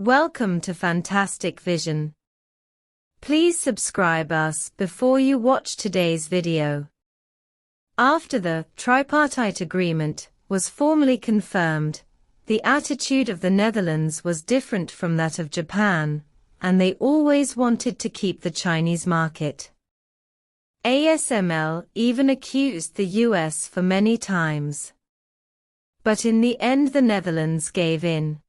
Welcome to Fantastic Vision. Please subscribe us before you watch today's video. After the tripartite agreement was formally confirmed, the attitude of the Netherlands was different from that of Japan, and they always wanted to keep the Chinese market. ASML even accused the US for many times. But in the end the Netherlands gave in.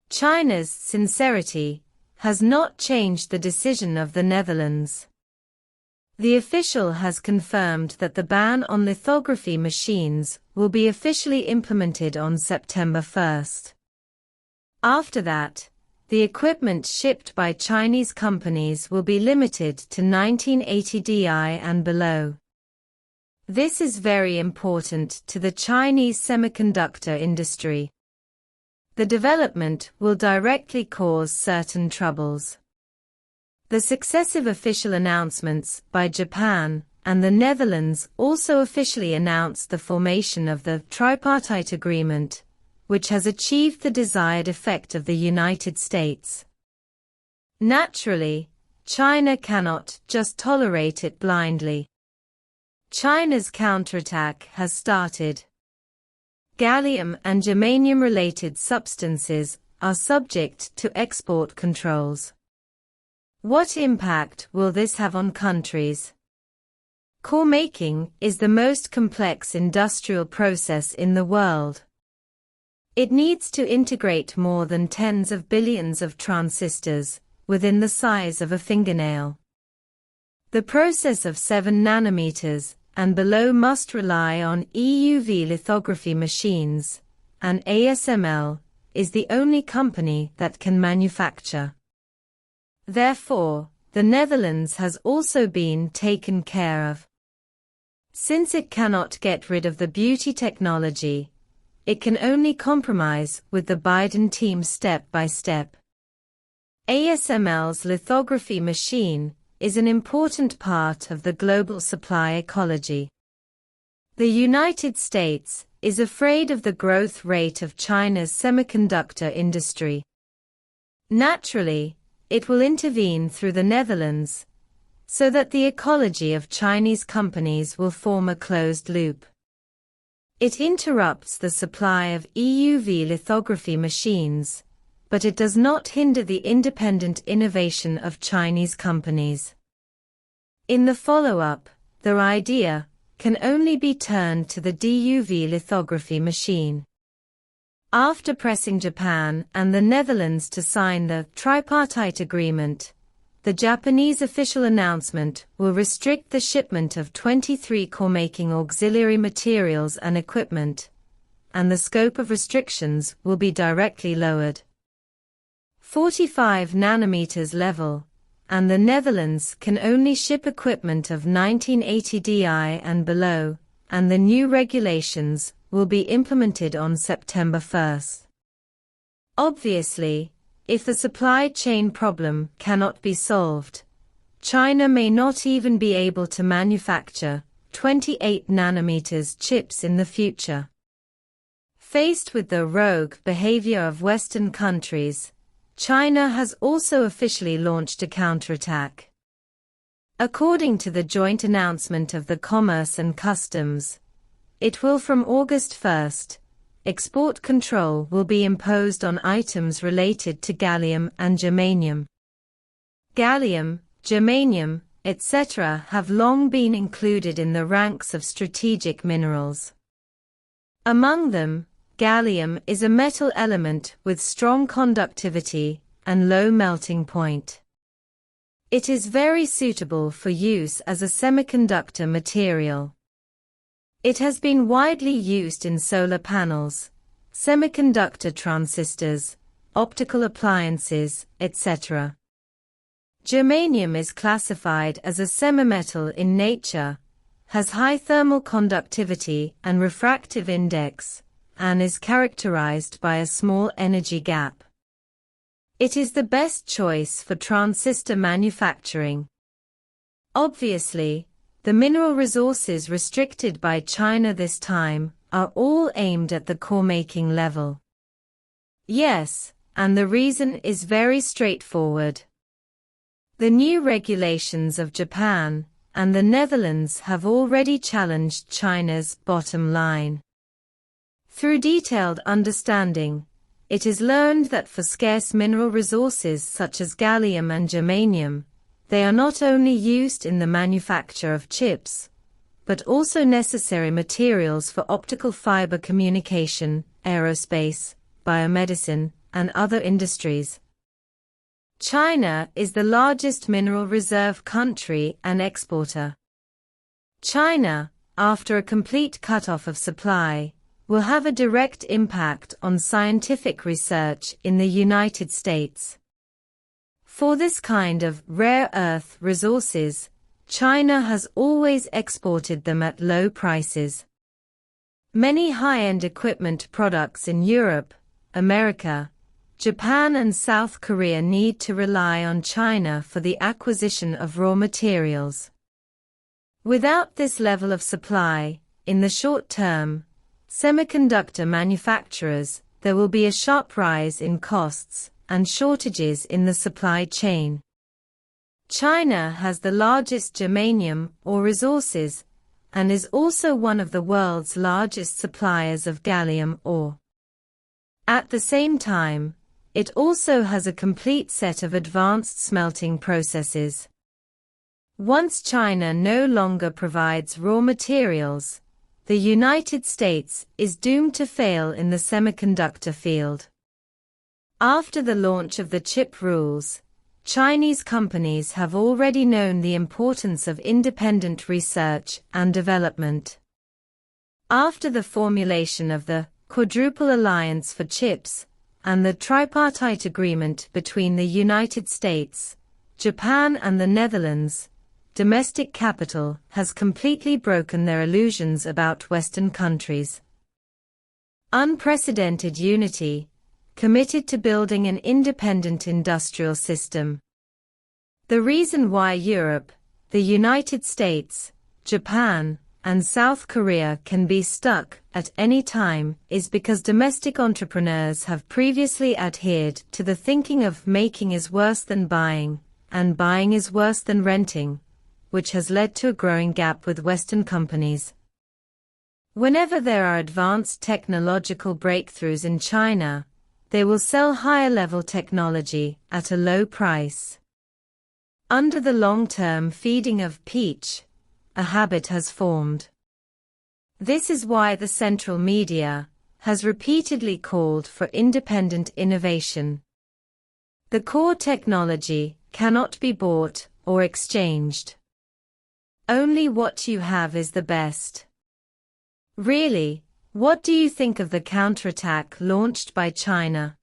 China's sincerity has not changed the decision of the Netherlands. The official has confirmed that the ban on lithography machines will be officially implemented on September 1st. After that, the equipment shipped by Chinese companies will be limited to 1980 Di and below. This is very important to the Chinese semiconductor industry. The development will directly cause certain troubles. The successive official announcements by Japan and the Netherlands also officially announced the formation of the tripartite agreement, which has achieved the desired effect of the United States. Naturally, China cannot just tolerate it blindly. China's counterattack has started. Gallium and germanium-related substances are subject to export controls. What impact will this have on countries? Core making is the most complex industrial process in the world. It needs to integrate more than tens of billions of transistors within the size of a fingernail. The process of 7 nanometers and below must rely on EUV lithography machines, and ASML is the only company that can manufacture. Therefore, the Netherlands has also been taken care of. Since it cannot get rid of the beauty technology, it can only compromise with the Biden team step by step. ASML's lithography machine is an important part of the global supply ecology. The United States is afraid of the growth rate of China's semiconductor industry. Naturally, it will intervene through the Netherlands, so that the ecology of Chinese companies will form a closed loop. It interrupts the supply of EUV lithography machines, but it does not hinder the independent innovation of Chinese companies. In the follow-up, their idea can only be turned to the DUV lithography machine. After pressing Japan and the Netherlands to sign the tripartite agreement, the Japanese official announcement will restrict the shipment of 23 core-making auxiliary materials and equipment, and the scope of restrictions will be directly lowered. 45 nanometers level, and the Netherlands can only ship equipment of 1980 Di and below, and the new regulations will be implemented on September 1st. Obviously, if the supply chain problem cannot be solved, China may not even be able to manufacture 28 nanometers chips in the future. Faced with the rogue behavior of Western countries, China has also officially launched a counterattack. According to the joint announcement of the Commerce and Customs, it will from August 1st, export control will be imposed on items related to gallium and germanium. Gallium, germanium, etc. have long been included in the ranks of strategic minerals. Among them, gallium is a metal element with strong conductivity and low melting point. It is very suitable for use as a semiconductor material. It has been widely used in solar panels, semiconductor transistors, optical appliances, etc. Germanium is classified as a semimetal in nature, has high thermal conductivity and refractive index, and is characterized by a small energy gap. It is the best choice for transistor manufacturing. Obviously, the mineral resources restricted by China this time are all aimed at the core-making level. Yes, and the reason is very straightforward. The new regulations of Japan and the Netherlands have already challenged China's bottom line. Through detailed understanding, it is learned that for scarce mineral resources such as gallium and germanium, they are not only used in the manufacture of chips, but also necessary materials for optical fiber communication, aerospace, biomedicine, and other industries. China is the largest mineral reserve country and exporter. China, after a complete cutoff of supply, will have a direct impact on scientific research in the United States. For this kind of rare earth resources, China has always exported them at low prices. Many high-end equipment products in Europe, America, Japan and South Korea need to rely on China for the acquisition of raw materials. Without this level of supply, in the short term, semiconductor manufacturers, there will be a sharp rise in costs and shortages in the supply chain. China has the largest germanium ore resources and is also one of the world's largest suppliers of gallium ore. At the same time, it also has a complete set of advanced smelting processes. Once China no longer provides raw materials, the United States is doomed to fail in the semiconductor field. After the launch of the chip rules, Chinese companies have already known the importance of independent research and development. After the formulation of the Quadruple Alliance for Chips and the tripartite agreement between the United States, Japan and the Netherlands, domestic capital has completely broken their illusions about Western countries. Unprecedented unity, committed to building an independent industrial system. The reason why Europe, the United States, Japan, and South Korea can be stuck at any time is because domestic entrepreneurs have previously adhered to the thinking of making is worse than buying, and buying is worse than renting, which has led to a growing gap with Western companies. Whenever there are advanced technological breakthroughs in China, they will sell higher-level technology at a low price. Under the long-term feeding of peach, a habit has formed. This is why the central media has repeatedly called for independent innovation. The core technology cannot be bought or exchanged. Only what you have is the best. Really, what do you think of the counterattack launched by China?